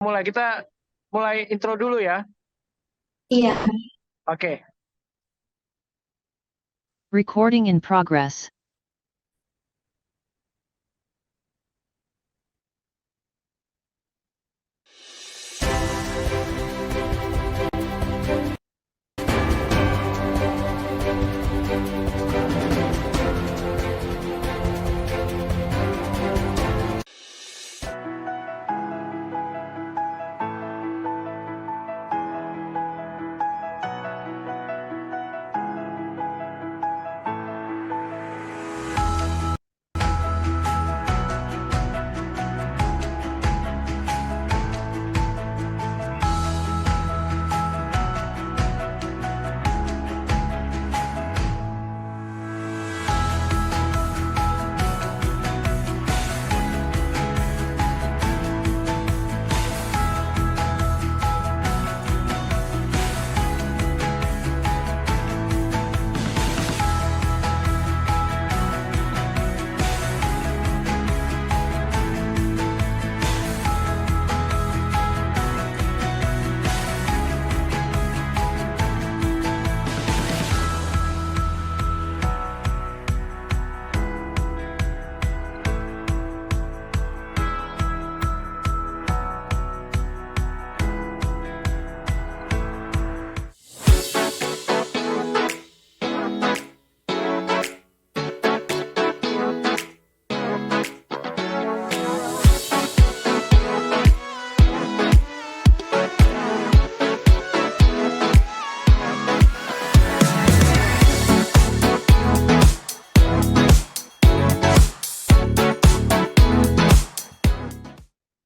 Kita mulai intro dulu ya. Iya. Oke. Recording in progress.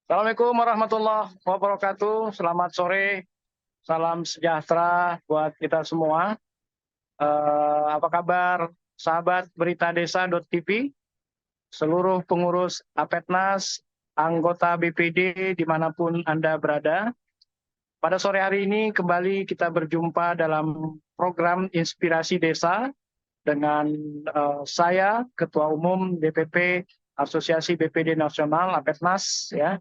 Assalamualaikum warahmatullahi wabarakatuh. Selamat sore, salam sejahtera buat kita semua. Apa kabar sahabat berita desa.tv, seluruh pengurus APETNAS, anggota BPD dimanapun Anda berada. Pada sore hari ini kembali kita berjumpa dalam program Inspirasi Desa dengan saya, Ketua Umum DPP Asosiasi BPD Nasional APETNAS, ya.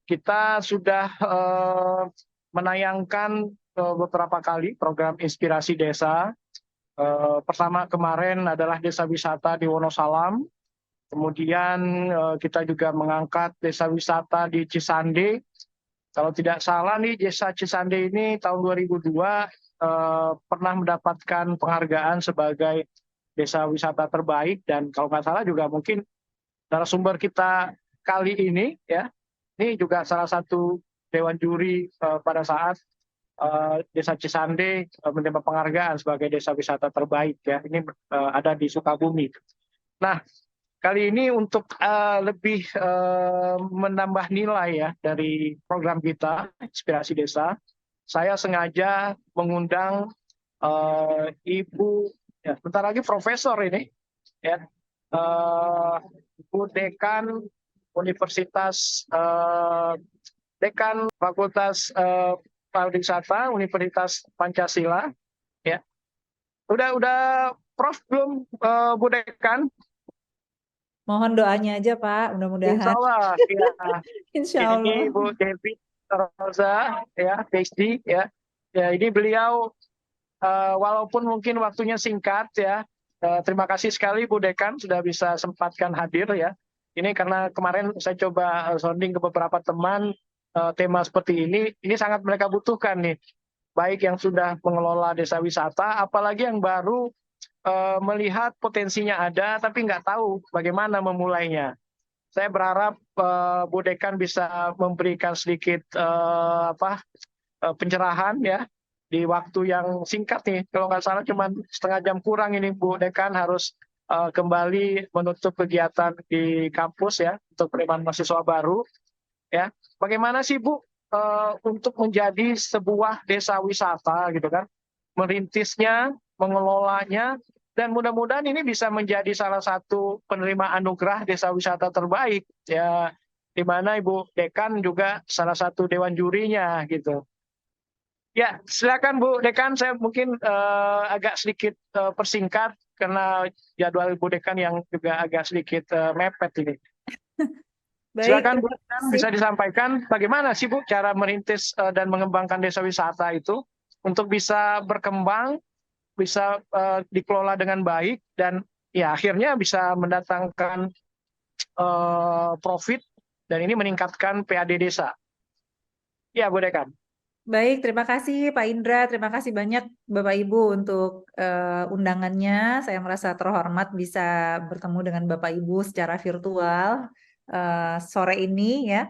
Kita sudah menayangkan beberapa kali program Inspirasi Desa. Pertama kemarin adalah desa wisata di Wonosalam. Kemudian kita juga mengangkat desa wisata di Cisande. Kalau tidak salah nih, desa Cisande ini tahun 2002 pernah mendapatkan penghargaan sebagai desa wisata terbaik, dan kalau nggak salah juga mungkin narasumber kita kali ini, ya, ini juga salah satu dewan juri pada saat Desa Cisande menerima penghargaan sebagai desa wisata terbaik, ya. Ini ada di Sukabumi. Nah, kali ini untuk lebih menambah nilai ya dari program kita Inspirasi Desa, saya sengaja mengundang Ibu, ya, bentar lagi Profesor ini, ya, Ibu Dekan Universitas Dekan Fakultas Pariwisata Universitas Pancasila, ya. Udah Prof belum, Bu Dekan? Mohon doanya aja Pak, Insya mudah-mudahan. Allah, ya. Insya Ini Allah. Bu Devi Rosa, ya, PhD, ya. Ya, ini beliau walaupun mungkin waktunya singkat, ya. Terima kasih sekali Bu Dekan sudah bisa sempatkan hadir, ya. Ini karena kemarin saya coba sounding ke beberapa teman, tema seperti ini sangat mereka butuhkan nih. Baik yang sudah mengelola desa wisata, apalagi yang baru melihat potensinya ada, tapi nggak tahu bagaimana memulainya. Saya berharap Bu Dekan bisa memberikan sedikit pencerahan, ya, di waktu yang singkat nih. Kalau nggak salah cuma setengah jam kurang ini Bu Dekan harus kembali menutup kegiatan di kampus, ya, untuk penerimaan mahasiswa baru, ya. Bagaimana sih Bu untuk menjadi sebuah desa wisata gitu kan, merintisnya, mengelolanya, dan mudah-mudahan ini bisa menjadi salah satu penerima anugerah desa wisata terbaik, ya, di mana Ibu Dekan juga salah satu dewan jurinya gitu. Ya, silakan Bu Dekan, saya mungkin agak sedikit persingkat karena jadwal Ibu Dekan yang juga agak sedikit mepet ini. Baik, Silakan Bu, terima Dekan, kasih. bisa disampaikan bagaimana sih Bu cara merintis dan mengembangkan desa wisata itu untuk bisa berkembang, bisa dikelola dengan baik dan ya akhirnya bisa mendatangkan profit dan ini meningkatkan PAD desa. Ya Bu Dekan. Baik, terima kasih Pak Indra. Terima kasih banyak Bapak Ibu untuk undangannya. Saya merasa terhormat bisa bertemu dengan Bapak Ibu secara virtual sore ini ya.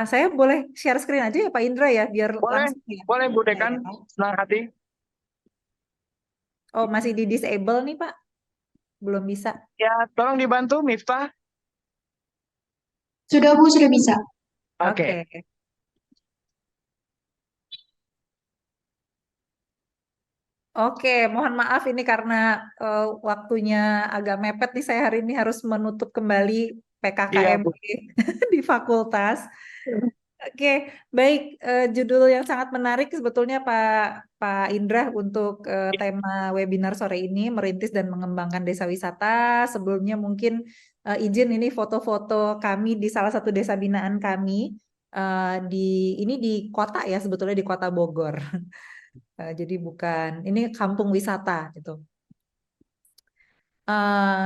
Saya boleh share screen aja ya Pak Indra ya, biar Boleh, langsung ya. boleh Bu Ya, Dekan, ya. senang hati. Oh, masih di disable nih Pak? Belum bisa. Ya, tolong dibantu Miftah. Sudah Bu, sudah bisa. Oke. Oke. Oke, mohon maaf ini karena waktunya agak mepet nih, saya hari ini harus menutup kembali Iya PKKMB Bu. di fakultas. Oke, baik. Judul yang sangat menarik sebetulnya Pak Indra untuk tema webinar sore ini, merintis dan mengembangkan desa wisata. Sebelumnya mungkin izin ini foto-foto kami di salah satu desa binaan kami di ini di kota ya, sebetulnya di Kota Bogor. Jadi bukan, ini kampung wisata gitu.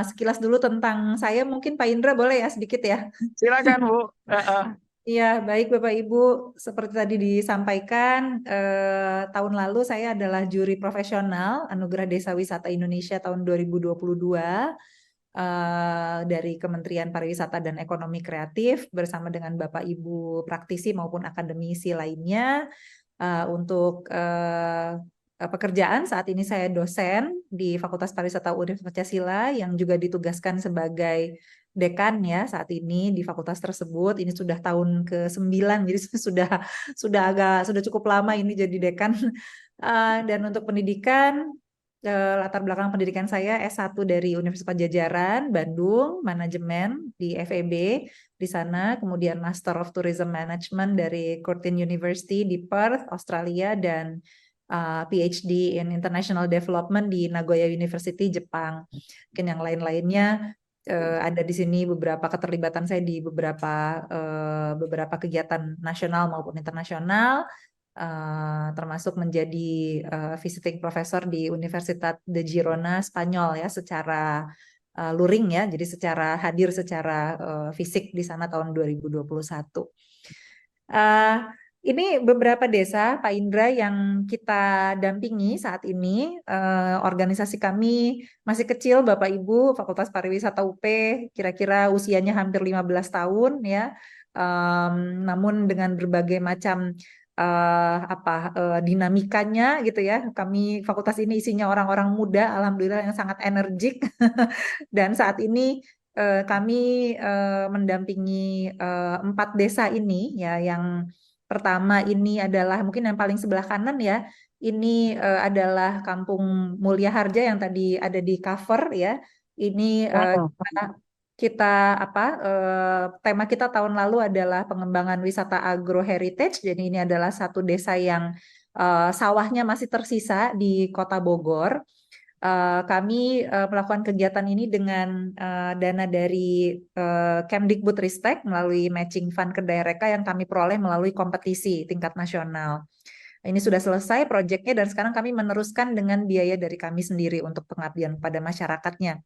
Sekilas dulu tentang saya, mungkin Pak Indra boleh ya sedikit ya. Silakan Bu. Iya, baik Bapak Ibu, seperti tadi disampaikan, tahun lalu saya adalah juri profesional Anugerah Desa Wisata Indonesia tahun 2022 dari Kementerian Pariwisata dan Ekonomi Kreatif bersama dengan Bapak Ibu praktisi maupun akademisi lainnya. Untuk pekerjaan saat ini saya dosen di Fakultas Pariwisata Universitas Pancasila yang juga ditugaskan sebagai dekan ya saat ini di fakultas tersebut. Ini sudah tahun ke-9, jadi sudah cukup lama ini jadi dekan. Dan untuk pendidikan, latar belakang pendidikan saya S1 dari Universitas Padjadjaran Bandung, manajemen di FEB di sana, kemudian Master of Tourism Management dari Curtin University di Perth, Australia, dan PhD in International Development di Nagoya University, Jepang. Mungkin yang lain-lainnya ada di sini beberapa keterlibatan saya di beberapa kegiatan nasional maupun internasional, termasuk menjadi visiting professor di Universitas de Girona, Spanyol ya, secara luring ya, jadi secara hadir secara fisik di sana tahun 2021. Ini beberapa desa Pak Indra yang kita dampingi saat ini. Organisasi kami masih kecil Bapak Ibu, Fakultas Pariwisata UP, kira-kira usianya hampir 15 tahun ya. Namun dengan berbagai macam dinamikanya gitu ya. Kami fakultas ini isinya orang-orang muda, alhamdulillah yang sangat energik. Dan saat ini kami mendampingi 4 desa ini ya. Yang pertama ini adalah mungkin yang paling sebelah kanan ya. Ini adalah Kampung Mulia Harja yang tadi ada di cover ya. Ini tema kita tahun lalu adalah pengembangan wisata agroheritage. Jadi ini adalah satu desa yang sawahnya masih tersisa di Kota Bogor. Kami melakukan kegiatan ini dengan dana dari Kemdikbudristek melalui matching fund Kedaireka yang kami peroleh melalui kompetisi tingkat nasional. Ini sudah selesai proyeknya dan sekarang kami meneruskan dengan biaya dari kami sendiri untuk pengabdian pada masyarakatnya.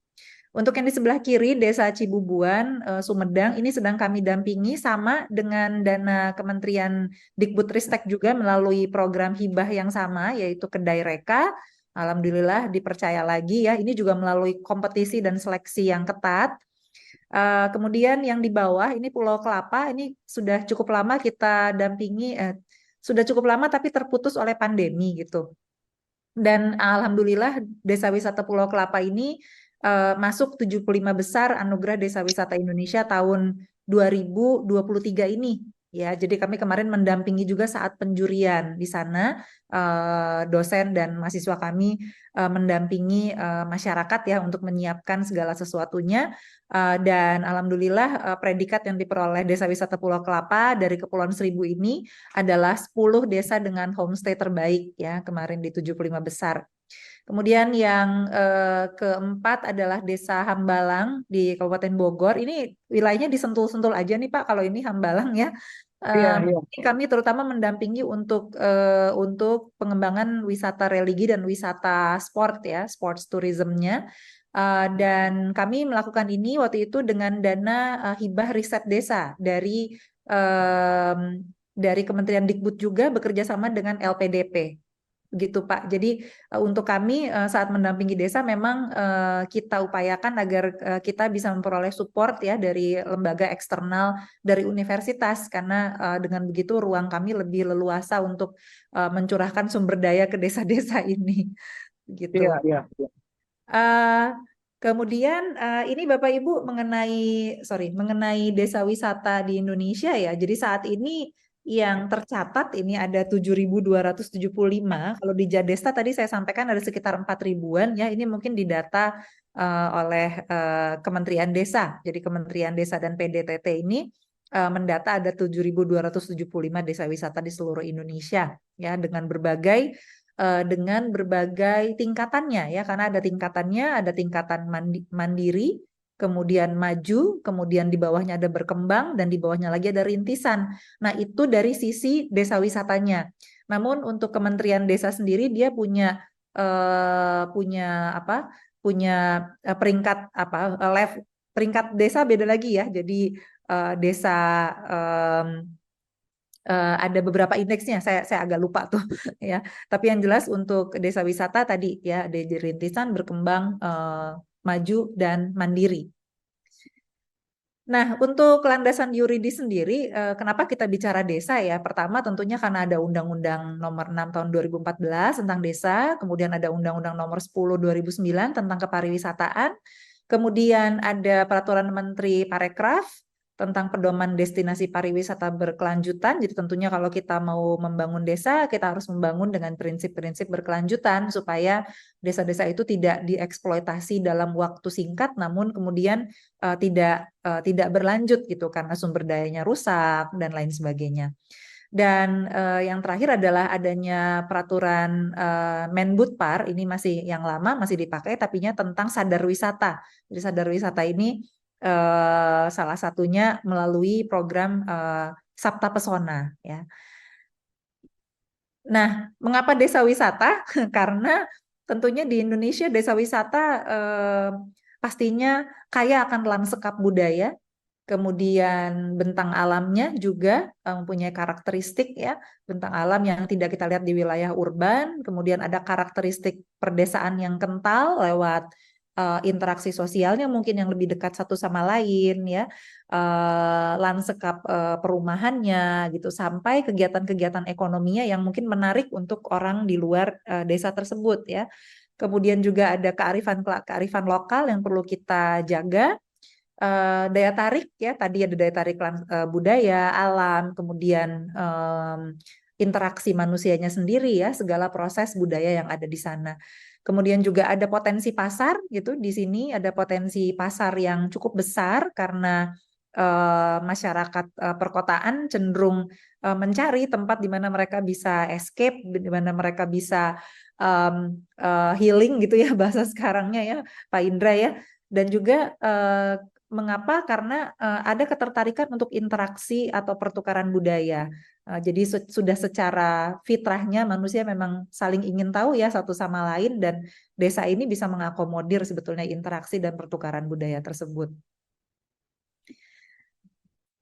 Untuk yang di sebelah kiri, Desa Cibubuan, Sumedang, ini sedang kami dampingi sama dengan dana Kementerian Dikbudristek juga melalui program hibah yang sama, yaitu Kedaireka. Alhamdulillah dipercaya lagi ya, ini juga melalui kompetisi dan seleksi yang ketat. Kemudian yang di bawah, ini Pulau Kelapa, ini sudah cukup lama kita dampingi, sudah cukup lama tapi terputus oleh pandemi gitu. Dan alhamdulillah Desa Wisata Pulau Kelapa ini masuk 75 besar Anugerah Desa Wisata Indonesia tahun 2023 ini ya. Jadi kami kemarin mendampingi juga saat penjurian di sana, dosen dan mahasiswa kami mendampingi masyarakat ya untuk menyiapkan segala sesuatunya, dan alhamdulillah predikat yang diperoleh Desa Wisata Pulau Kelapa dari Kepulauan Seribu ini adalah 10 desa dengan homestay terbaik ya kemarin di 75 besar. Kemudian yang keempat adalah Desa Hambalang di Kabupaten Bogor. Ini wilayahnya di Sentul-Sentul aja nih Pak, kalau ini Hambalang ya. Iya, iya. Ini kami terutama mendampingi untuk pengembangan wisata religi dan wisata sport ya, sports tourismnya. Dan kami melakukan ini waktu itu dengan dana hibah riset desa dari Kementerian Dikbud juga bekerja sama dengan LPDP. Begitu Pak. Jadi untuk kami saat mendampingi desa memang kita upayakan agar kita bisa memperoleh support ya dari lembaga eksternal dari universitas, karena dengan begitu ruang kami lebih leluasa untuk mencurahkan sumber daya ke desa-desa ini. Begitu. Iya, iya. Kemudian ini Bapak Ibu mengenai desa wisata di Indonesia ya. Jadi saat ini yang tercatat ini ada 7.275. Kalau di Jadesta tadi saya sampaikan ada sekitar 4.000-an ya. Ini mungkin didata oleh Kementerian Desa. Jadi Kementerian Desa dan PDTT ini mendata ada 7.275 desa wisata di seluruh Indonesia ya, dengan berbagai tingkatannya ya, karena ada tingkatan mandiri, kemudian maju, kemudian di bawahnya ada berkembang, dan di bawahnya lagi ada rintisan. Nah, itu dari sisi desa wisatanya. Namun untuk Kementerian Desa sendiri dia punya peringkat desa beda lagi ya. Jadi desa ada beberapa indeksnya, saya agak lupa tuh ya. Tapi yang jelas untuk desa wisata tadi ya, ada di rintisan, berkembang, maju, dan mandiri. Nah, untuk landasan yuridis sendiri, kenapa kita bicara desa ya? Pertama tentunya karena ada Undang-Undang Nomor 6 Tahun 2014 tentang desa, kemudian ada Undang-Undang Nomor 10 2009 tentang kepariwisataan, kemudian ada Peraturan Menteri Parekraf tentang pedoman destinasi pariwisata berkelanjutan. Jadi tentunya kalau kita mau membangun desa, kita harus membangun dengan prinsip-prinsip berkelanjutan supaya desa-desa itu tidak dieksploitasi dalam waktu singkat, namun kemudian tidak berlanjut gitu karena sumber dayanya rusak dan lain sebagainya. Dan yang terakhir adalah adanya peraturan Menbudpar, ini masih yang lama, masih dipakai, tapinya tentang sadar wisata. Jadi sadar wisata ini salah satunya melalui program Sabta Pesona ya. Nah, mengapa desa wisata? Karena tentunya di Indonesia desa wisata pastinya kaya akan lanskap budaya, kemudian bentang alamnya juga mempunyai karakteristik ya, bentang alam yang tidak kita lihat di wilayah urban, kemudian ada karakteristik perdesaan yang kental lewat interaksi sosialnya mungkin yang lebih dekat satu sama lain ya, lanskap perumahannya gitu, sampai kegiatan-kegiatan ekonominya yang mungkin menarik untuk orang di luar desa tersebut ya. Kemudian juga ada kearifan lokal yang perlu kita jaga. Daya tarik ya, tadi ada daya tarik budaya, alam, kemudian interaksi manusianya sendiri ya, segala proses budaya yang ada di sana. Kemudian juga ada potensi pasar gitu, di sini ada potensi pasar yang cukup besar karena masyarakat perkotaan cenderung mencari tempat di mana mereka bisa escape, di mana mereka bisa healing gitu ya bahasa sekarangnya ya Pak Indra ya. Dan juga mengapa? Karena ada ketertarikan untuk interaksi atau pertukaran budaya. Jadi sudah secara fitrahnya manusia memang saling ingin tahu ya satu sama lain, dan desa ini bisa mengakomodir sebetulnya interaksi dan pertukaran budaya tersebut.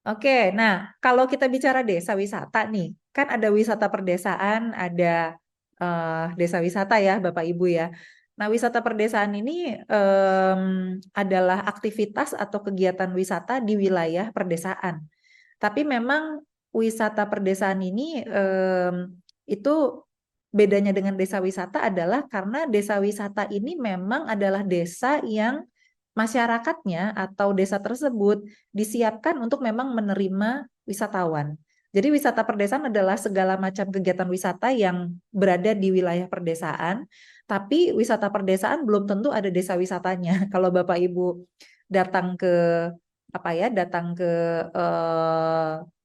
Oke, nah kalau kita bicara desa wisata nih, kan ada wisata perdesaan, ada desa wisata ya Bapak Ibu ya. Nah, wisata perdesaan ini adalah aktivitas atau kegiatan wisata di wilayah perdesaan. Tapi memang wisata perdesaan ini itu bedanya dengan desa wisata adalah karena desa wisata ini memang adalah desa yang masyarakatnya atau desa tersebut disiapkan untuk memang menerima wisatawan. Jadi wisata perdesaan adalah segala macam kegiatan wisata yang berada di wilayah perdesaan, tapi wisata perdesaan belum tentu ada desa wisatanya. Kalau Bapak Ibu datang ke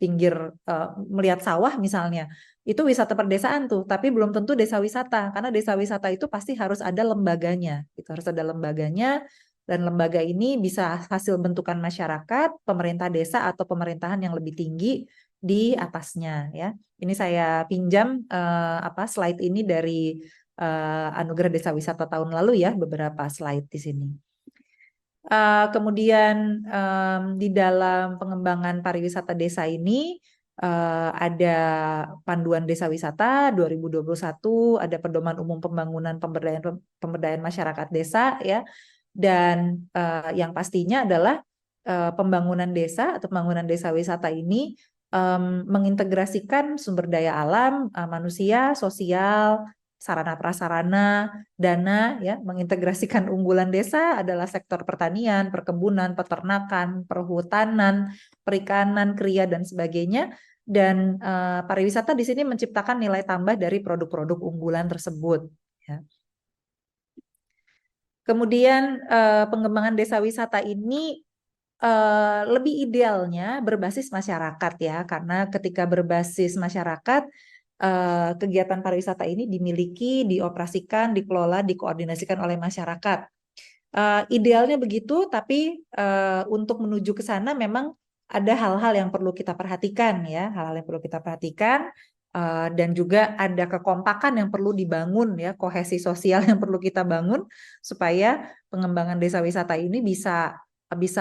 pinggir melihat sawah misalnya, itu wisata perdesaan tuh, tapi belum tentu desa wisata, karena desa wisata itu pasti harus ada lembaganya, itu harus ada lembaganya, dan lembaga ini bisa hasil bentukan masyarakat, pemerintah desa atau pemerintahan yang lebih tinggi di atasnya ya. Ini saya pinjam slide ini dari Anugerah Desa Wisata tahun lalu ya, beberapa slide di sini. Kemudian di dalam pengembangan pariwisata desa ini ada panduan desa wisata 2021, ada pedoman umum pembangunan pemberdayaan masyarakat desa ya, dan yang pastinya adalah pembangunan desa atau pembangunan desa wisata ini mengintegrasikan sumber daya alam, manusia, sosial, sarana prasarana, dana ya, mengintegrasikan unggulan desa adalah sektor pertanian, perkebunan, peternakan, perhutanan, perikanan, kriya dan sebagainya. Dan pariwisata di sini menciptakan nilai tambah dari produk-produk unggulan tersebut ya. Kemudian pengembangan desa wisata ini lebih idealnya berbasis masyarakat ya, karena ketika berbasis masyarakat kegiatan pariwisata ini dimiliki, dioperasikan, dikelola, dikoordinasikan oleh masyarakat. Idealnya begitu, tapi untuk menuju ke sana memang ada hal-hal yang perlu kita perhatikan ya, hal-hal yang perlu kita perhatikan dan juga ada kekompakan yang perlu dibangun ya, kohesi sosial yang perlu kita bangun supaya pengembangan desa wisata ini bisa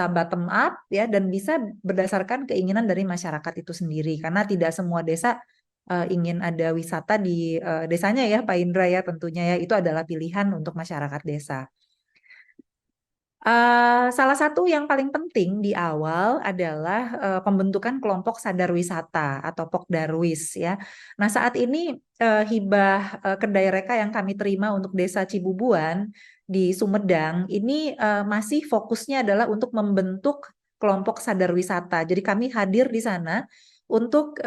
bottom up ya, dan bisa berdasarkan keinginan dari masyarakat itu sendiri, karena tidak semua desa ingin ada wisata di desanya ya Pak Indra ya, tentunya ya itu adalah pilihan untuk masyarakat desa. Salah satu yang paling penting di awal adalah pembentukan kelompok sadar wisata atau Pokdarwis ya. Nah saat ini hibah kedai reka yang kami terima untuk Desa Cibubuan di Sumedang ini masih fokusnya adalah untuk membentuk kelompok sadar wisata. Jadi kami hadir di sana untuk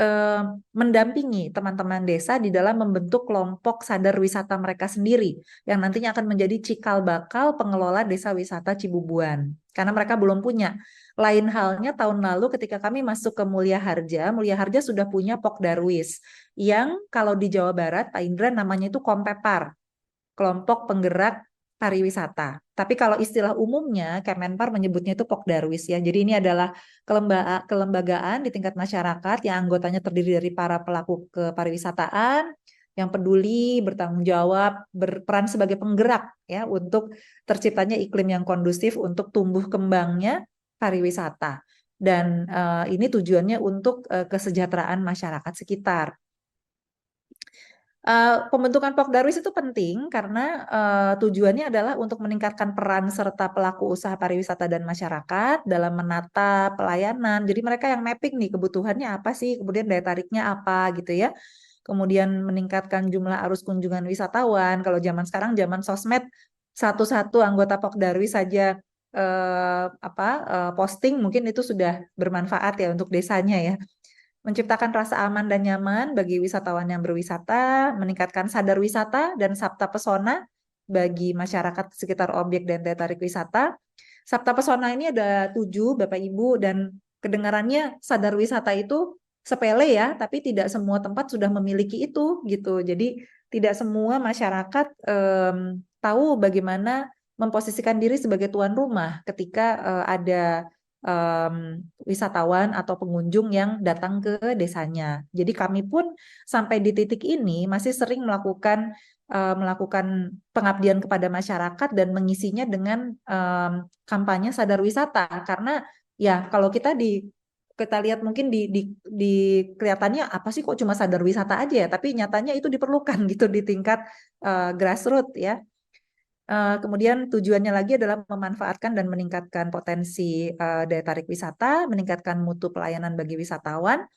mendampingi teman-teman desa di dalam membentuk kelompok sadar wisata mereka sendiri yang nantinya akan menjadi cikal bakal pengelola desa wisata Cibubuan. Karena mereka belum punya. Lain halnya tahun lalu ketika kami masuk ke Mulia Harja sudah punya Pokdarwis yang kalau di Jawa Barat Pak Indra namanya itu Kompepar, kelompok penggerak pariwisata. Tapi kalau istilah umumnya Kemenpar menyebutnya itu Pokdarwis ya. Jadi ini adalah kelembagaan di tingkat masyarakat yang anggotanya terdiri dari para pelaku kepariwisataan yang peduli, bertanggung jawab, berperan sebagai penggerak ya untuk terciptanya iklim yang kondusif untuk tumbuh kembangnya pariwisata. Dan ini tujuannya untuk kesejahteraan masyarakat sekitar. Pembentukan Pokdarwis itu penting karena tujuannya adalah untuk meningkatkan peran serta pelaku usaha pariwisata dan masyarakat dalam menata pelayanan. Jadi mereka yang mapping nih kebutuhannya apa sih, kemudian daya tariknya apa gitu ya. Kemudian meningkatkan jumlah arus kunjungan wisatawan. Kalau zaman sekarang zaman sosmed, satu-satu anggota Pokdarwis saja posting mungkin itu sudah bermanfaat ya untuk desanya ya. Menciptakan rasa aman dan nyaman bagi wisatawan yang berwisata, meningkatkan sadar wisata dan sabta pesona bagi masyarakat sekitar objek dan daya tarik wisata. Sabta pesona ini ada 7 Bapak Ibu, dan kedengarannya sadar wisata itu sepele ya, tapi tidak semua tempat sudah memiliki itu gitu. Jadi tidak semua masyarakat tahu bagaimana memposisikan diri sebagai tuan rumah ketika ada wisatawan atau pengunjung yang datang ke desanya. Jadi kami pun sampai di titik ini masih sering melakukan pengabdian kepada masyarakat dan mengisinya dengan kampanye sadar wisata, karena ya kalau kita lihat mungkin di kelihatannya apa sih kok cuma sadar wisata aja ya, tapi nyatanya itu diperlukan gitu di tingkat grassroots ya. Kemudian tujuannya lagi adalah memanfaatkan dan meningkatkan potensi daya tarik wisata, meningkatkan mutu pelayanan bagi wisatawan,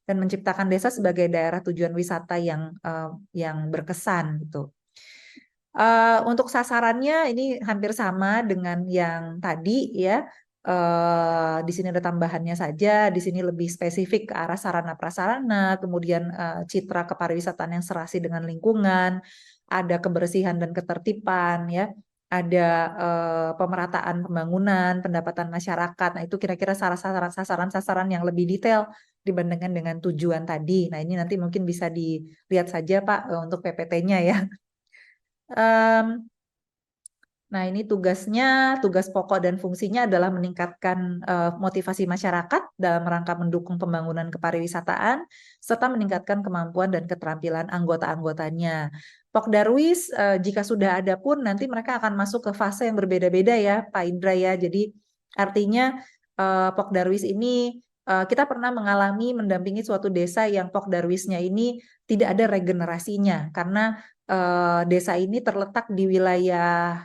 dan menciptakan desa sebagai daerah tujuan wisata yang berkesan gitu. Untuk sasarannya ini hampir sama dengan yang tadi ya. Di sini ada tambahannya saja, di sini lebih spesifik ke arah sarana prasarana, kemudian citra kepariwisataan yang serasi dengan lingkungan, ada kebersihan dan ketertiban ya, ada pemerataan pembangunan, pendapatan masyarakat. Nah, itu kira-kira sasaran-sasaran yang lebih detail dibandingkan dengan tujuan tadi. Nah, ini nanti mungkin bisa dilihat saja Pak untuk PPT-nya ya. Nah, ini tugas pokok dan fungsinya adalah meningkatkan motivasi masyarakat dalam rangka mendukung pembangunan kepariwisataan, serta meningkatkan kemampuan dan keterampilan anggota-anggotanya. Pokdarwis, jika sudah ada pun nanti mereka akan masuk ke fase yang berbeda-beda ya, Pak Indra ya. Jadi artinya Pokdarwis ini kita pernah mengalami mendampingi suatu desa yang Pokdarwisnya ini tidak ada regenerasinya, karena desa ini terletak di wilayah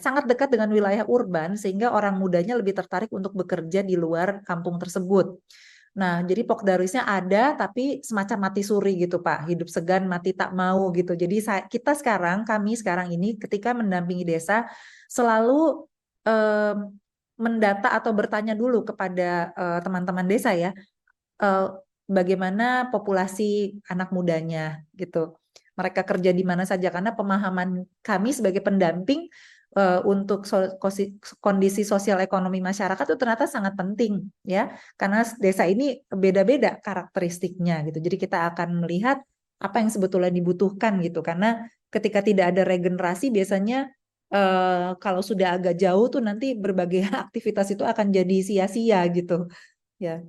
sangat dekat dengan wilayah urban sehingga orang mudanya lebih tertarik untuk bekerja di luar kampung tersebut. Nah, jadi Pokdarwisnya ada tapi semacam mati suri gitu Pak, hidup segan mati tak mau gitu. Jadi kami sekarang ini ketika mendampingi desa selalu mendata atau bertanya dulu kepada teman-teman desa ya, bagaimana populasi anak mudanya gitu. Mereka kerja di mana saja, karena pemahaman kami sebagai pendamping untuk kondisi sosial ekonomi masyarakat itu ternyata sangat penting ya, karena desa ini beda-beda karakteristiknya gitu. Jadi kita akan melihat apa yang sebetulnya dibutuhkan gitu, karena ketika tidak ada regenerasi biasanya kalau sudah agak jauh tuh nanti berbagai aktivitas itu akan jadi sia-sia gitu ya.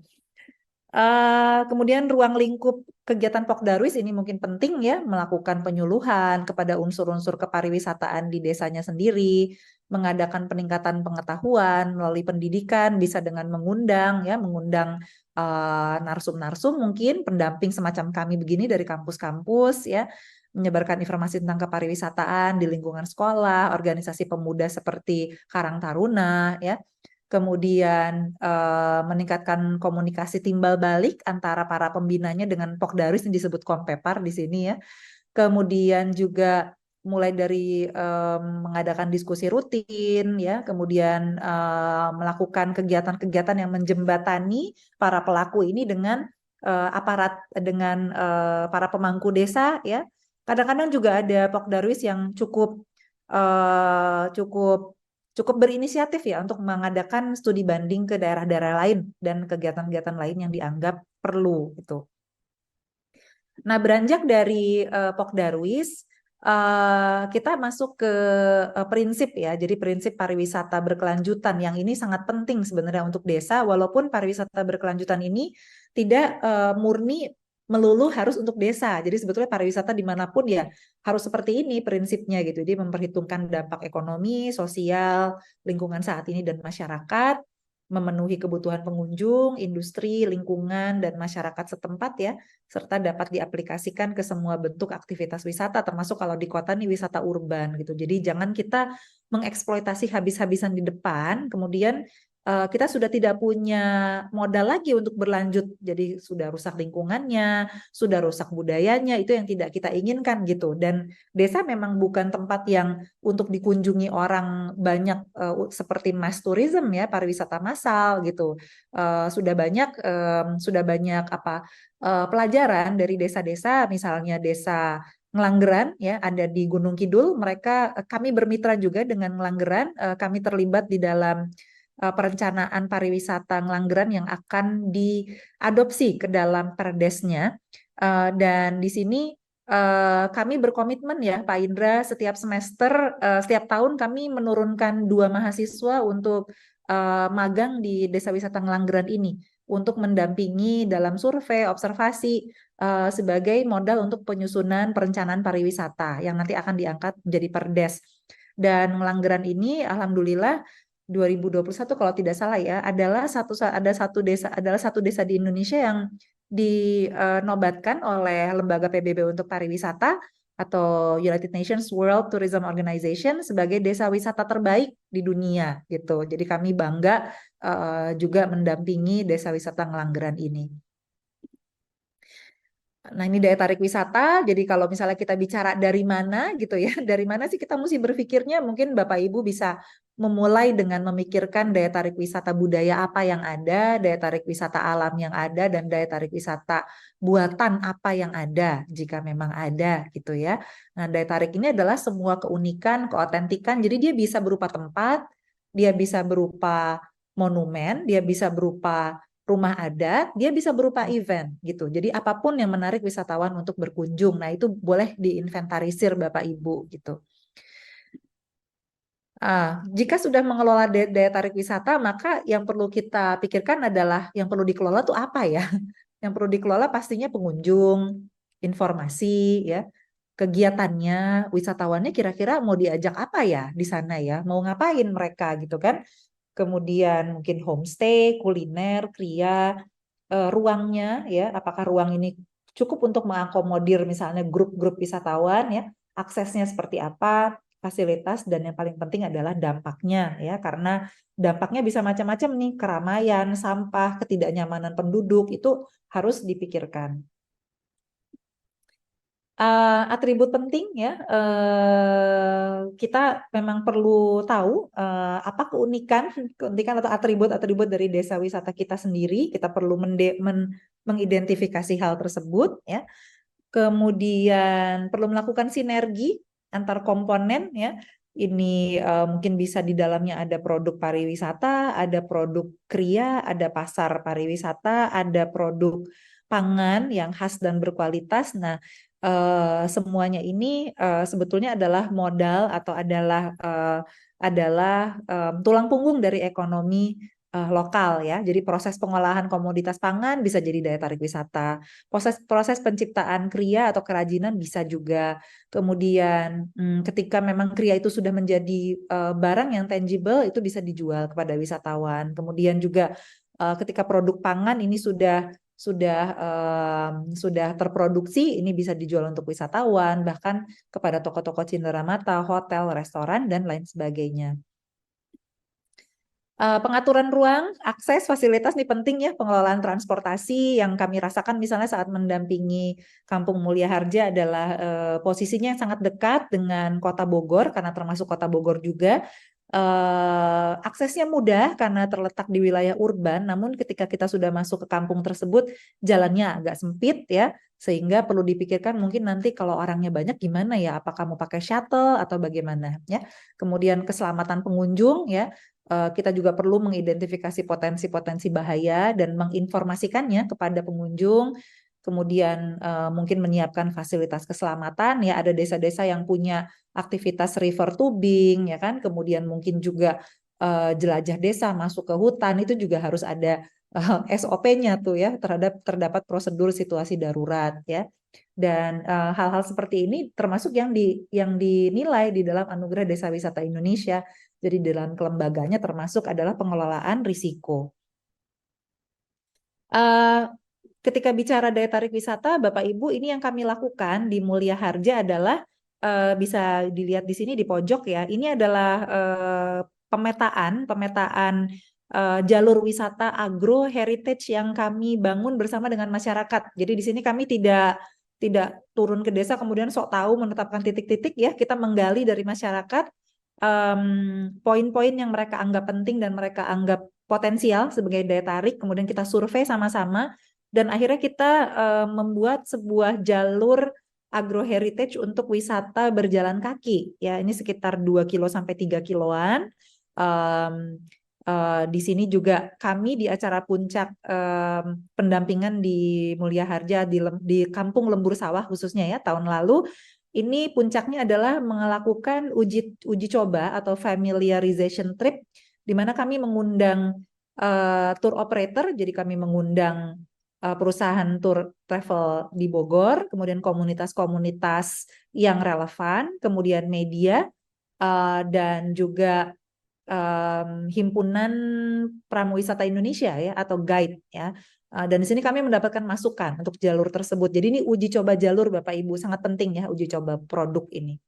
Kemudian ruang lingkup kegiatan Pokdarwis ini mungkin penting ya, melakukan penyuluhan kepada unsur-unsur kepariwisataan di desanya sendiri, mengadakan peningkatan pengetahuan melalui pendidikan, bisa dengan mengundang narsum-narsum mungkin pendamping semacam kami begini dari kampus-kampus ya, menyebarkan informasi tentang kepariwisataan di lingkungan sekolah, organisasi pemuda seperti Karang Taruna ya. Kemudian meningkatkan komunikasi timbal balik antara para pembinanya dengan Pokdarwis yang disebut Kompepar di sini ya. Kemudian juga mulai dari mengadakan diskusi rutin ya, kemudian melakukan kegiatan-kegiatan yang menjembatani para pelaku ini dengan aparat, dengan para pemangku desa ya. Kadang-kadang juga ada Pokdarwis yang cukup berinisiatif ya untuk mengadakan studi banding ke daerah-daerah lain dan kegiatan-kegiatan lain yang dianggap perlu gitu. Nah, beranjak dari Pokdarwis, kita masuk ke prinsip ya. Jadi prinsip pariwisata berkelanjutan yang ini sangat penting sebenarnya untuk desa, walaupun pariwisata berkelanjutan ini tidak murni melulu harus untuk desa. Jadi sebetulnya pariwisata dimanapun ya harus seperti ini prinsipnya gitu. Jadi memperhitungkan dampak ekonomi, sosial, lingkungan saat ini dan masyarakat, memenuhi kebutuhan pengunjung, industri, lingkungan, dan masyarakat setempat ya, serta dapat diaplikasikan ke semua bentuk aktivitas wisata, termasuk kalau di kota nih wisata urban gitu. Jadi jangan kita mengeksploitasi habis-habisan di depan, kemudian kita sudah tidak punya modal lagi untuk berlanjut, jadi sudah rusak lingkungannya, sudah rusak budayanya, itu yang tidak kita inginkan gitu. Dan desa memang bukan tempat yang untuk dikunjungi orang banyak seperti mass tourism ya, pariwisata massal gitu. Sudah banyak pelajaran dari desa-desa, misalnya desa Ngelanggeran ya, ada di Gunung Kidul. Kami bermitra juga dengan Ngelanggeran, kami terlibat di dalam perencanaan pariwisata Ngelanggeran yang akan diadopsi ke dalam perdesnya. Dan di sini kami berkomitmen ya Pak Indra, setiap semester, setiap tahun kami menurunkan 2 mahasiswa untuk magang di Desa Wisata Ngelanggeran ini untuk mendampingi dalam survei, observasi sebagai modal untuk penyusunan perencanaan pariwisata yang nanti akan diangkat menjadi perdes. Dan Ngelanggeran ini alhamdulillah 2021 kalau tidak salah ya, adalah satu desa di Indonesia yang dinobatkan oleh lembaga PBB untuk pariwisata atau United Nations World Tourism Organization sebagai desa wisata terbaik di dunia gitu. Jadi kami bangga juga mendampingi desa wisata Ngelanggeran ini. Nah, ini daya tarik wisata. Jadi kalau misalnya kita bicara dari mana gitu ya, dari mana sih kita mesti berpikirnya? Mungkin Bapak Ibu bisa memulai dengan memikirkan daya tarik wisata budaya apa yang ada, daya tarik wisata alam yang ada, dan daya tarik wisata buatan apa yang ada jika memang ada gitu ya. Nah, daya tarik ini adalah semua keunikan, keotentikan. Jadi dia bisa berupa tempat, dia bisa berupa monumen, dia bisa berupa rumah adat, dia bisa berupa event gitu. Jadi apapun yang menarik wisatawan untuk berkunjung. Nah, itu boleh diinventarisir Bapak Ibu gitu. Jika sudah mengelola daya tarik wisata, maka yang perlu kita pikirkan adalah yang perlu dikelola tuh apa ya? Yang perlu dikelola pastinya pengunjung, informasi, ya, kegiatannya, wisatawannya kira-kira mau diajak apa ya di sana ya? Mau ngapain mereka gitu kan? Kemudian mungkin homestay, kuliner, kria, ruangnya ya, apakah ruang ini cukup untuk mengakomodir misalnya grup-grup wisatawan ya, aksesnya seperti apa, fasilitas, dan yang paling penting adalah dampaknya ya, karena dampaknya bisa macam-macam nih, keramaian, sampah, ketidaknyamanan penduduk itu harus dipikirkan. Atribut penting ya, kita memang perlu tahu apa keunikan atau atribut-atribut dari desa wisata kita sendiri. Kita perlu mengidentifikasi hal tersebut ya. Kemudian perlu melakukan sinergi antar komponen ya. Ini mungkin bisa di dalamnya ada produk pariwisata, ada produk kria, ada pasar pariwisata, ada produk pangan yang khas dan berkualitas. Nah, semuanya ini sebetulnya adalah modal atau adalah tulang punggung dari ekonomi lokal ya. Jadi proses pengolahan komoditas pangan bisa jadi daya tarik wisata. Proses penciptaan kria atau kerajinan bisa juga. Kemudian ketika memang kria itu sudah menjadi barang yang tangible, itu bisa dijual kepada wisatawan. Kemudian juga ketika produk pangan ini sudah terproduksi, ini bisa dijual untuk wisatawan, bahkan kepada toko-toko cenderamata, hotel, restoran, dan lain sebagainya. Pengaturan ruang, akses, fasilitas ini penting ya, pengelolaan transportasi yang kami rasakan misalnya saat mendampingi Kampung Mulia Harja adalah posisinya yang sangat dekat dengan Kota Bogor, karena termasuk Kota Bogor juga. Aksesnya mudah karena terletak di wilayah urban, namun ketika kita sudah masuk ke kampung tersebut jalannya agak sempit ya, sehingga perlu dipikirkan mungkin nanti kalau orangnya banyak gimana ya, apakah mau pakai shuttle atau bagaimana ya. Kemudian keselamatan pengunjung ya, kita juga perlu mengidentifikasi potensi-potensi bahaya dan menginformasikannya kepada pengunjung. Kemudian mungkin menyiapkan fasilitas keselamatan ya, ada desa-desa yang punya aktivitas river tubing ya kan, kemudian mungkin juga jelajah desa masuk ke hutan, itu juga harus ada SOP-nya tuh ya, terdapat prosedur situasi darurat ya. Dan hal-hal seperti ini termasuk yang dinilai di dalam Anugerah Desa Wisata Indonesia. Jadi dalam kelembaganya termasuk adalah pengelolaan risiko. Ketika bicara daya tarik wisata, Bapak Ibu, ini yang kami lakukan di Mulia Harja adalah bisa dilihat di sini di pojok ya. Ini adalah pemetaan jalur wisata agro heritage yang kami bangun bersama dengan masyarakat. Jadi di sini kami tidak turun ke desa kemudian sok tahu menetapkan titik-titik ya. Kita menggali dari masyarakat poin-poin yang mereka anggap penting dan mereka anggap potensial sebagai daya tarik. Kemudian kita survei sama-sama. Dan akhirnya kita membuat sebuah jalur agro heritage untuk wisata berjalan kaki. Ya, ini sekitar 2 kilo sampai 3 kiloan. Di sini juga kami di acara puncak pendampingan di Mulia Harja di Kampung Lembur Sawah khususnya ya tahun lalu. Ini puncaknya adalah melakukan uji coba atau familiarization trip, di mana kami mengundang tour operator. Jadi kami mengundang perusahaan tour travel di Bogor, kemudian komunitas-komunitas yang relevan, kemudian media, dan juga himpunan pramuwisata Indonesia ya, atau guide ya. Dan di sini kami mendapatkan masukan untuk jalur tersebut. Jadi ini uji coba jalur Bapak Ibu, sangat penting ya uji coba produk ini.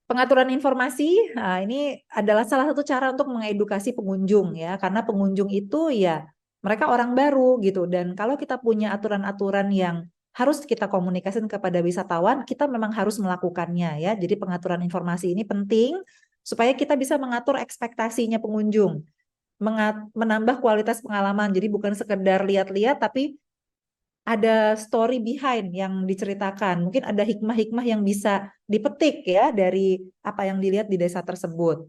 Pengaturan informasi, nah ini adalah salah satu cara untuk mengedukasi pengunjung ya, karena pengunjung itu ya mereka orang baru gitu, dan kalau kita punya aturan-aturan yang harus kita komunikasikan kepada wisatawan, kita memang harus melakukannya ya. Jadi pengaturan informasi ini penting supaya kita bisa mengatur ekspektasinya pengunjung, menambah kualitas pengalaman. Jadi bukan sekedar lihat-lihat, tapi ada story behind yang diceritakan. Mungkin ada hikmah-hikmah yang bisa dipetik ya dari apa yang dilihat di desa tersebut.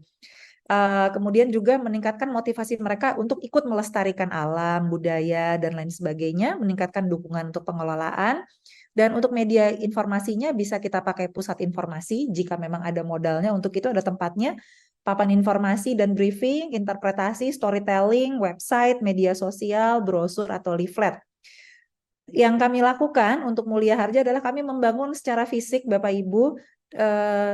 Kemudian juga meningkatkan motivasi mereka untuk ikut melestarikan alam, budaya, dan lain sebagainya, meningkatkan dukungan untuk pengelolaan. Dan untuk media informasinya bisa kita pakai pusat informasi, jika memang ada modalnya untuk itu ada tempatnya, papan informasi dan briefing, interpretasi, storytelling, website, media sosial, brosur, atau leaflet. Yang kami lakukan untuk Mulia Harja adalah kami membangun secara fisik, Bapak Ibu,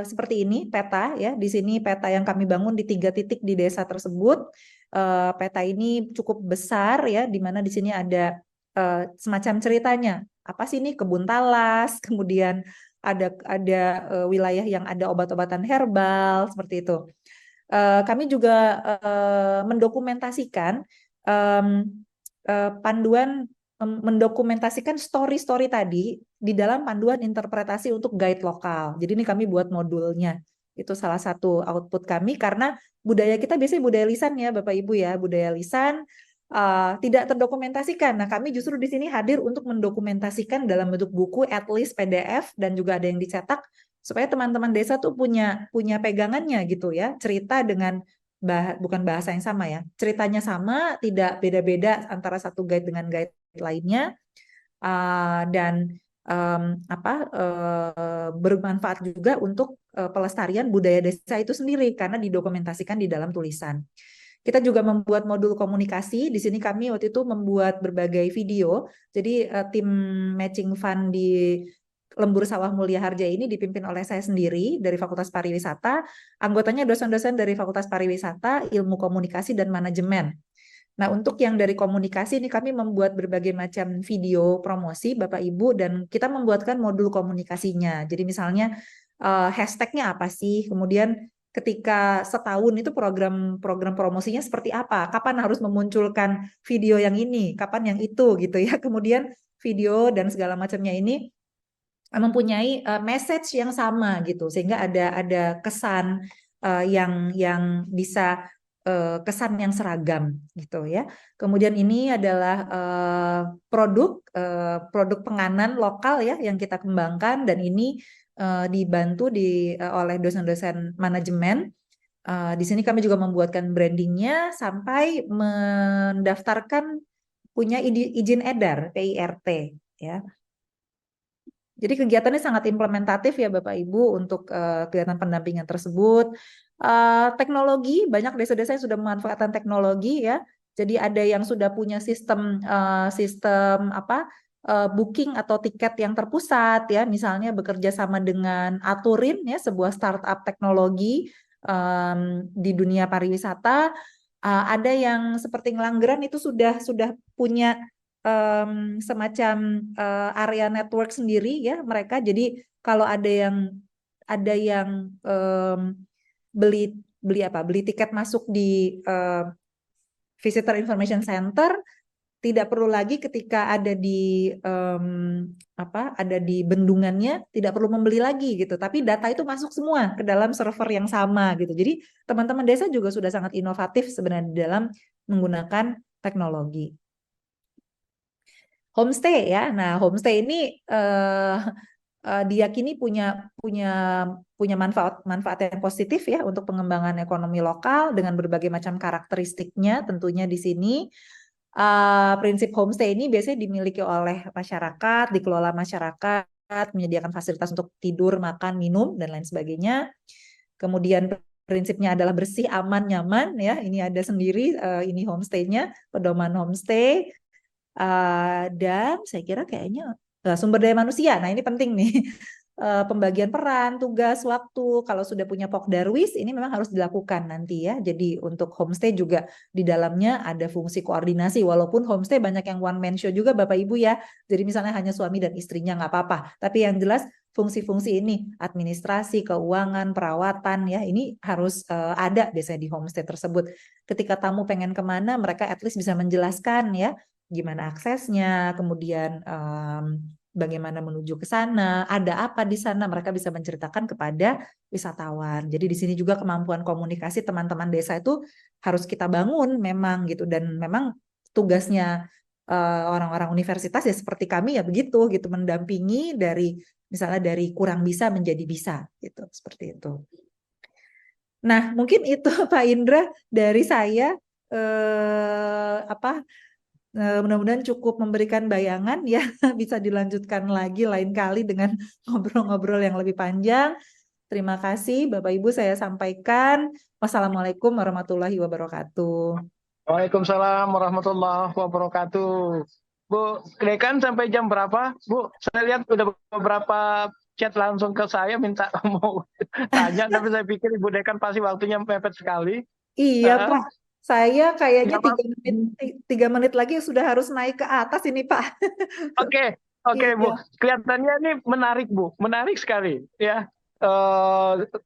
seperti ini peta ya. Di sini peta yang kami bangun di 3 titik di desa tersebut. Peta ini cukup besar ya, di mana di sini ada semacam ceritanya. Apa sih ini kebun talas, kemudian ada wilayah yang ada obat-obatan herbal seperti itu. Kami juga mendokumentasikan panduan, mendokumentasikan story-story tadi di dalam panduan interpretasi untuk guide lokal. Jadi ini kami buat modulnya. Itu salah satu output kami karena budaya kita biasanya budaya lisan ya Bapak Ibu ya, budaya lisan tidak terdokumentasikan. Nah, kami justru di sini hadir untuk mendokumentasikan dalam bentuk buku, at least PDF, dan juga ada yang dicetak supaya teman-teman desa tuh punya pegangannya gitu ya, cerita dengan bukan bahasa yang sama ya, ceritanya sama, tidak beda-beda antara satu guide dengan guide lainnya, dan bermanfaat juga untuk pelestarian budaya desa itu sendiri karena didokumentasikan di dalam tulisan. Kita juga membuat modul komunikasi. Di sini kami waktu itu membuat berbagai video. Jadi tim matching fund di Lembur Sawah Mulia Harja ini dipimpin oleh saya sendiri dari Fakultas Pariwisata. Anggotanya dosen-dosen dari Fakultas Pariwisata, Ilmu Komunikasi dan Manajemen. Nah, untuk yang dari komunikasi ini kami membuat berbagai macam video promosi Bapak Ibu dan kita membuatkan modul komunikasinya. Jadi misalnya hashtagnya apa sih? Kemudian ketika setahun itu program promosinya seperti apa? Kapan harus memunculkan video yang ini? Kapan yang itu gitu ya? Kemudian video dan segala macamnya ini mempunyai message yang sama gitu sehingga ada kesan yang bisa kesan yang seragam gitu ya. Kemudian ini adalah produk penganan lokal ya yang kita kembangkan dan ini dibantu oleh dosen-dosen manajemen. Di sini kami juga membuatkan brandingnya sampai mendaftarkan punya izin edar PIRT ya. Jadi kegiatannya sangat implementatif ya Bapak Ibu untuk kegiatan pendampingan tersebut. Teknologi, banyak desa-desa yang sudah memanfaatkan teknologi ya. Jadi ada yang sudah punya sistem booking atau tiket yang terpusat ya, misalnya bekerja sama dengan Aturin ya, sebuah startup teknologi di dunia pariwisata. Ada yang seperti Ngelanggeran itu sudah punya semacam area network sendiri ya mereka. Jadi kalau ada yang beli tiket masuk di Visitor Information Center, tidak perlu lagi ketika ada di bendungannya tidak perlu membeli lagi gitu, tapi data itu masuk semua ke dalam server yang sama gitu. Jadi teman-teman desa juga sudah sangat inovatif sebenarnya di dalam menggunakan teknologi. Homestay ya. Nah, homestay ini diyakini punya manfaat yang positif ya untuk pengembangan ekonomi lokal dengan berbagai macam karakteristiknya tentunya di sini. Prinsip homestay ini biasanya dimiliki oleh masyarakat, dikelola masyarakat, menyediakan fasilitas untuk tidur, makan, minum dan lain sebagainya. Kemudian prinsipnya adalah bersih, aman, nyaman ya. Ini ada sendiri ini homestay-nya, pedoman homestay. Dan saya kira kayaknya sumber daya manusia. Nah, ini penting nih. Pembagian peran, tugas, waktu. Kalau sudah punya Pokdarwis, ini memang harus dilakukan nanti ya. Jadi untuk homestay juga di dalamnya ada fungsi koordinasi. Walaupun homestay banyak yang one man show juga Bapak Ibu ya. Jadi misalnya hanya suami dan istrinya nggak apa-apa. Tapi yang jelas fungsi-fungsi ini, administrasi, keuangan, perawatan ya, ini harus ada biasanya di homestay tersebut. Ketika tamu pengen kemana, mereka at least bisa menjelaskan ya gimana aksesnya, kemudian bagaimana menuju ke sana, ada apa di sana, mereka bisa menceritakan kepada wisatawan. Jadi di sini juga kemampuan komunikasi teman-teman desa itu harus kita bangun memang gitu, dan memang tugasnya orang-orang universitas ya seperti kami ya begitu gitu, mendampingi dari misalnya dari kurang bisa menjadi bisa gitu, seperti itu. Nah, mungkin itu Pak Indra dari saya mudah-mudahan cukup memberikan bayangan ya, bisa dilanjutkan lagi lain kali dengan ngobrol-ngobrol yang lebih panjang. Terima kasih Bapak Ibu, saya sampaikan. Wassalamualaikum warahmatullahi wabarakatuh. Waalaikumsalam warahmatullahi wabarakatuh. Bu, Dekan sampai jam berapa? Bu, saya lihat udah beberapa chat langsung ke saya minta mau tanya, tapi saya pikir Ibu Dekan pasti waktunya mepet sekali. Iya Pak, saya kayaknya Nggak apa-apa. 3 menit lagi sudah harus naik ke atas ini Pak. Oke, oke Bu. Iya. Kelihatannya ini menarik Bu, menarik sekali ya.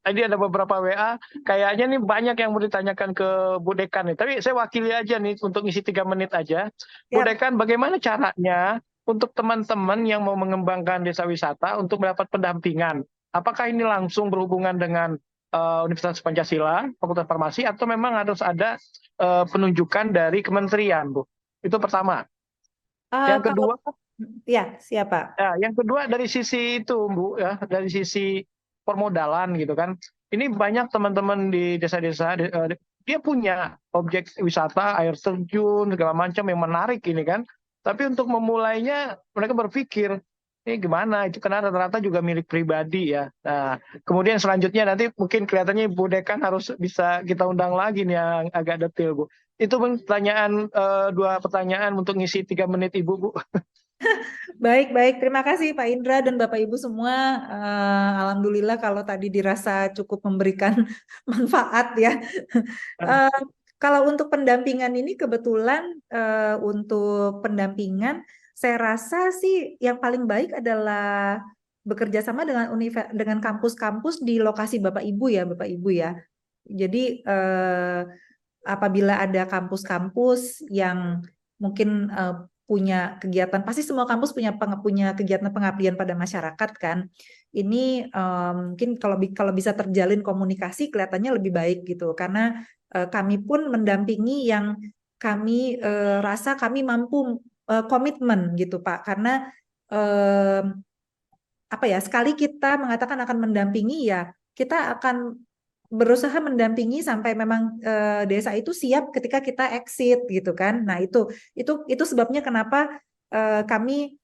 Tadi ada beberapa WA, kayaknya nih banyak yang mau ditanyakan ke Bu Dekan nih. Tapi saya wakili aja nih untuk ngisi 3 menit aja. Bu Ya. Dekan, bagaimana caranya untuk teman-teman yang mau mengembangkan desa wisata untuk mendapat pendampingan? Apakah ini langsung berhubungan dengan Universitas Pancasila, Fakultas Farmasi, atau memang harus ada penunjukan dari kementerian, Bu? Itu pertama. Yang Kalau kedua, ya siapa? ya, yang kedua dari sisi itu, Bu, ya, dari sisi permodalan gitu kan. Ini banyak teman-teman di desa-desa, dia punya objek wisata, air terjun, segala macam yang menarik ini kan. Tapi untuk memulainya, mereka berpikir, ini gimana? Itu karena rata-rata juga milik pribadi ya. Nah, kemudian selanjutnya nanti mungkin kelihatannya Ibu Dekan harus bisa kita undang lagi nih yang agak detail, Bu. Itu pertanyaan, 2 pertanyaan untuk ngisi 3 menit Ibu, Bu. Baik, baik. Terima kasih Pak Indra dan Bapak Ibu semua. Alhamdulillah kalau tadi dirasa cukup memberikan manfaat ya. Eh, Kalau untuk pendampingan ini kebetulan untuk pendampingan saya rasa sih yang paling baik adalah bekerja sama dengan kampus-kampus di lokasi Bapak Ibu ya, Bapak Ibu ya. Jadi apabila ada kampus-kampus yang mungkin punya kegiatan, pasti semua kampus punya kegiatan pengabdian pada masyarakat kan. Ini mungkin kalau bisa terjalin komunikasi kelihatannya lebih baik gitu, karena kami pun mendampingi yang kami rasa kami mampu komitmen gitu Pak, karena apa ya, sekali kita mengatakan akan mendampingi ya kita akan berusaha mendampingi sampai memang desa itu siap ketika kita exit gitu kan. Nah, itu sebabnya kenapa kami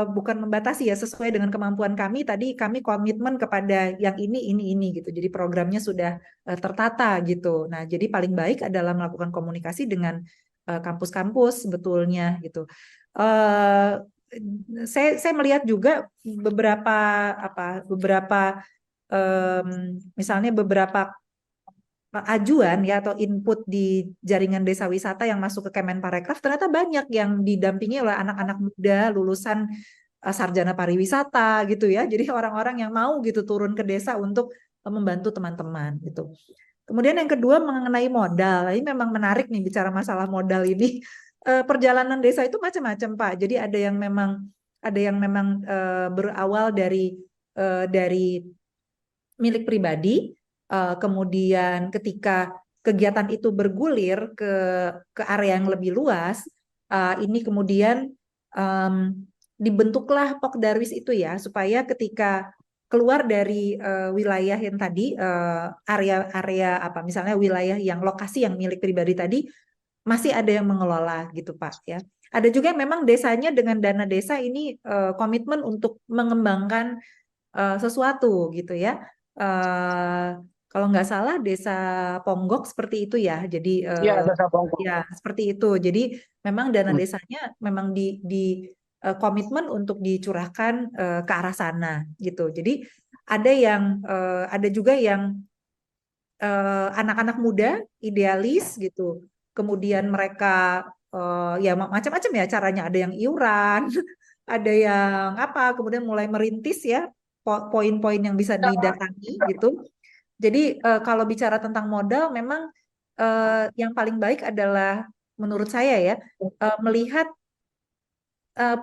bukan membatasi ya, sesuai dengan kemampuan kami tadi, kami komitmen kepada yang ini gitu. Jadi programnya sudah tertata gitu. Nah, jadi paling baik adalah melakukan komunikasi dengan kampus-kampus sebetulnya gitu. Eh, saya melihat juga beberapa misalnya beberapa ajuan ya atau input di jaringan desa wisata yang masuk ke Kemenparekraf ternyata banyak yang didampingi oleh anak-anak muda lulusan sarjana pariwisata gitu ya. Jadi orang-orang yang mau gitu turun ke desa untuk membantu teman-teman gitu. Kemudian yang kedua mengenai modal. Ini memang menarik nih bicara masalah modal ini. Perjalanan desa itu macam-macam Pak. Jadi ada yang memang berawal dari milik pribadi, kemudian ketika kegiatan itu bergulir ke area yang lebih luas, ini kemudian dibentuklah Pokdarwis itu ya, supaya ketika keluar dari wilayah yang tadi, area-area apa, misalnya wilayah yang lokasi yang milik pribadi tadi, masih ada yang mengelola gitu Pak ya. Ada juga yang memang desanya dengan dana desa ini komitmen untuk mengembangkan sesuatu gitu ya. Kalau nggak salah desa Ponggok seperti itu ya. Jadi Iya, Desa Bongko. ya seperti itu. Jadi memang dana desanya memang di komitmen untuk dicurahkan ke arah sana gitu. Jadi ada juga yang anak-anak muda idealis gitu. Kemudian mereka ya macam-macam ya caranya. Ada yang iuran, ada yang apa. Kemudian mulai merintis ya poin-poin yang bisa didatangi gitu. Jadi kalau bicara tentang modal, memang yang paling baik adalah menurut saya ya melihat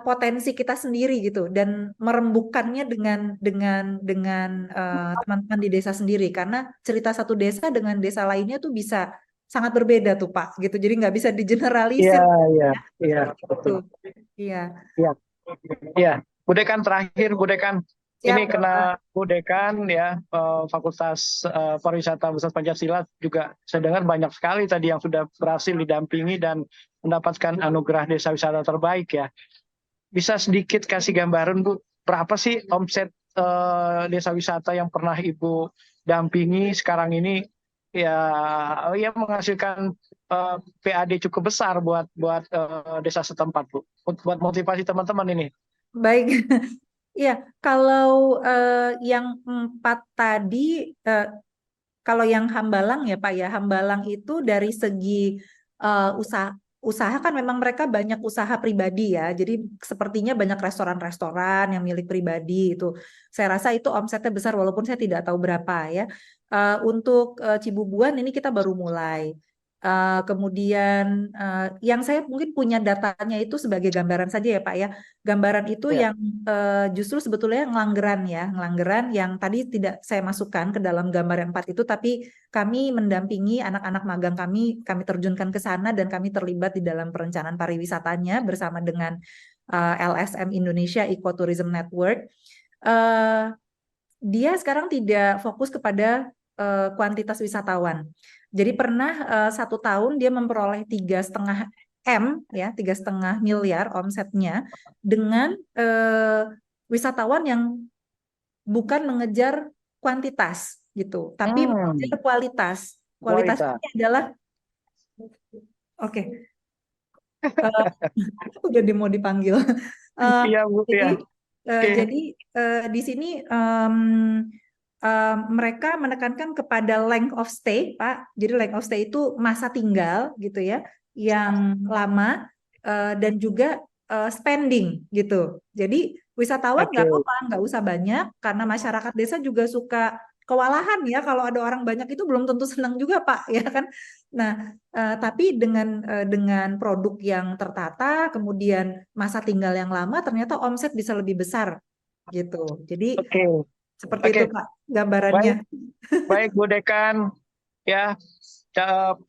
potensi kita sendiri gitu dan merembukannya dengan teman-teman di desa sendiri, karena cerita satu desa dengan desa lainnya tuh bisa sangat berbeda tuh Pak gitu. Jadi nggak bisa Iya, digeneralisir iya, ya iya, seperti itu. betul. Iya. Iya, iya. Bu Dekan terakhir, Bu Dekan. ini Siap, Bapak. kena Bu Dekan ya, Fakultas Pariwisata Universitas Pancasila juga saya dengar banyak sekali tadi yang sudah berhasil didampingi dan mendapatkan anugerah desa wisata terbaik ya. Bisa sedikit kasih gambaran Bu, berapa sih omset desa wisata yang pernah Ibu dampingi sekarang ini ya menghasilkan PAD cukup besar buat desa setempat Bu, buat motivasi teman-teman ini. Baik. Iya, kalau yang 4 tadi, kalau yang Hambalang ya Pak ya, Hambalang itu dari segi usaha kan memang mereka banyak usaha pribadi ya, jadi sepertinya banyak restoran-restoran yang milik pribadi itu. Saya rasa itu omsetnya besar walaupun saya tidak tahu berapa ya. Untuk Cibubuan ini kita baru mulai. Kemudian yang saya mungkin punya datanya itu sebagai gambaran saja ya Pak ya. Gambaran itu Ya. yang justru sebetulnya Ngelanggeran yang tadi tidak saya masukkan ke dalam gambar yang 4 itu, tapi kami mendampingi anak-anak magang kami terjunkan ke sana dan kami terlibat di dalam perencanaan pariwisatanya bersama dengan LSM Indonesia Ecotourism Network. Dia sekarang tidak fokus kepada kuantitas wisatawan. Jadi pernah 1 tahun dia memperoleh 3,5 M ya, 3,5 miliar omsetnya dengan wisatawan yang bukan mengejar kuantitas gitu, tapi mengejar kualitas. Kualitasnya adalah oke. Udah mau dipanggil. Iya Bu, ya. Jadi di sini mereka menekankan kepada length of stay, Pak. Jadi length of stay itu masa tinggal gitu ya, yang lama dan juga spending gitu. Jadi wisatawan nggak apa-apa, nggak usah banyak karena masyarakat desa juga suka kewalahan ya, kalau ada orang banyak itu belum tentu senang juga Pak ya kan. Nah, tapi dengan produk yang tertata, kemudian masa tinggal yang lama, ternyata omset bisa lebih besar gitu. Jadi seperti itu Pak gambarannya. Baik Bu Dekan, ya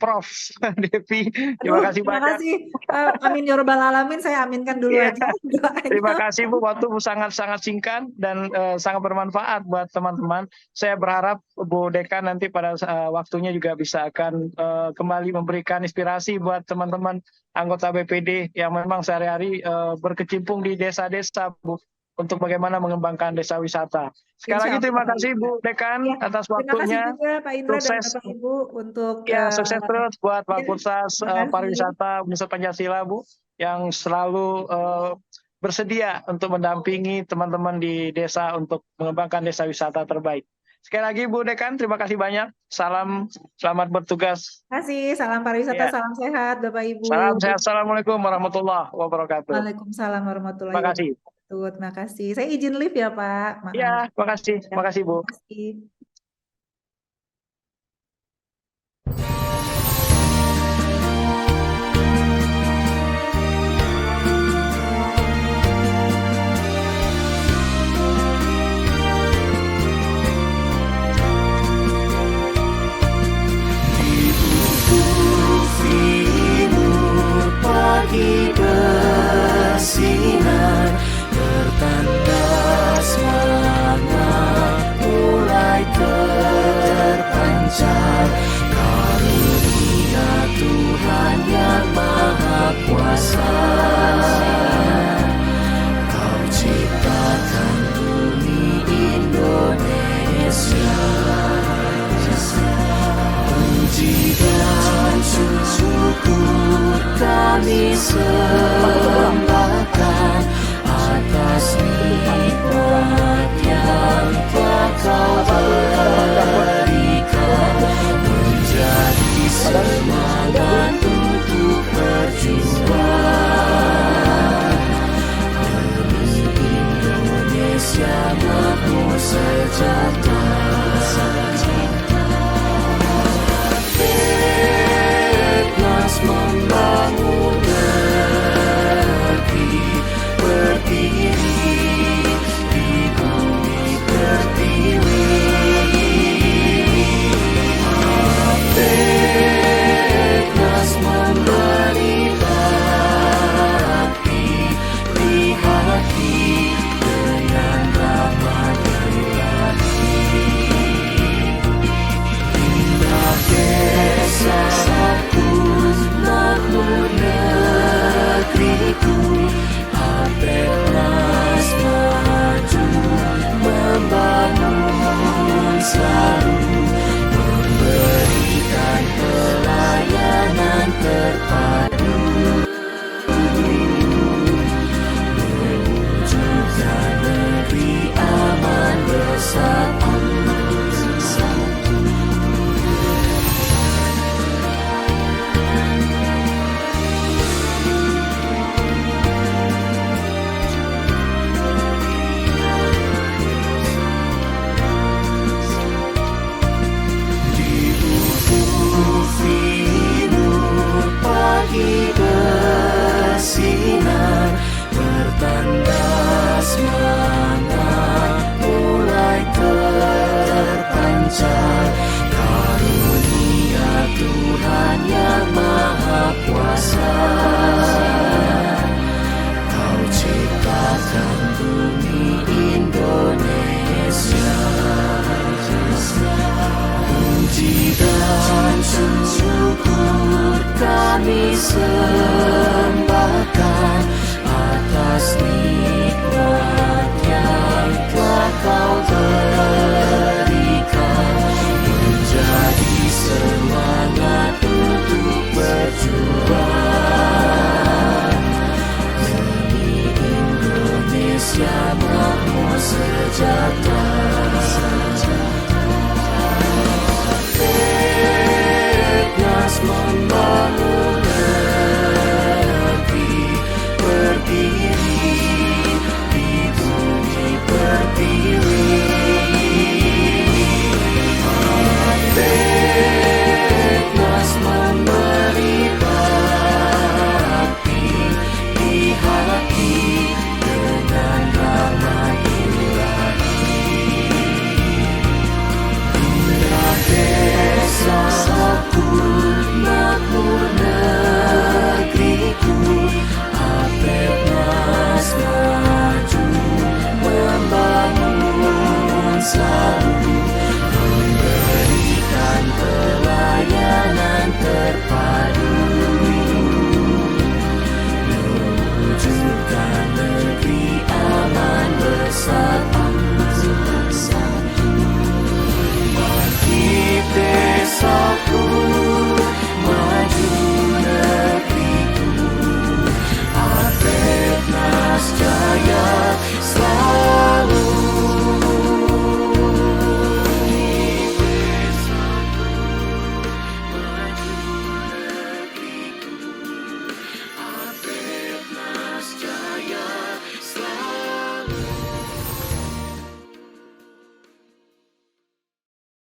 Prof. Devi, terima kasih Terima banyak. kasih. Amin ya rabbal alamin, saya aminkan dulu aja. Terima kasih Bu, waktu sangat-sangat singkat dan sangat bermanfaat buat teman-teman. Saya berharap Bu Dekan nanti pada waktunya juga bisa akan kembali memberikan inspirasi buat teman-teman anggota BPD yang memang sehari-hari berkecimpung di desa-desa Bu, untuk bagaimana mengembangkan desa wisata. Sekali lagi terima kasih Bu Dekan atas waktunya. Terima kasih juga Pak Indra dan Sukses. Bapak Ibu untuk Sukses terus buat Fakultas Pariwisata Universitas Pancasila Bu, yang selalu bersedia untuk mendampingi teman-teman di desa untuk mengembangkan desa wisata terbaik. Sekali lagi Bu Dekan, terima kasih banyak. Salam, selamat bertugas. Terima kasih, salam pariwisata, salam sehat Bapak Ibu. Salam sehat, assalamualaikum warahmatullahi wabarakatuh. Waalaikumsalam warahmatullahi wabarakatuh. Terima kasih. Saya izin live ya Pak. Maaf. Iya, terima kasih Bu. Terima kasih. Pagi bersinar, bertanda semangat mulai terpancar. Karunia Tuhan yang Maha Kuasa, Kau ciptakan bumi Indonesia. Puji dan syukur kami sembahkan atas nikmat yang telah Kau berikan, menjadi semangat untuk berjuang demi Indonesia makmur sejahtera. Membangun kami sembahkan.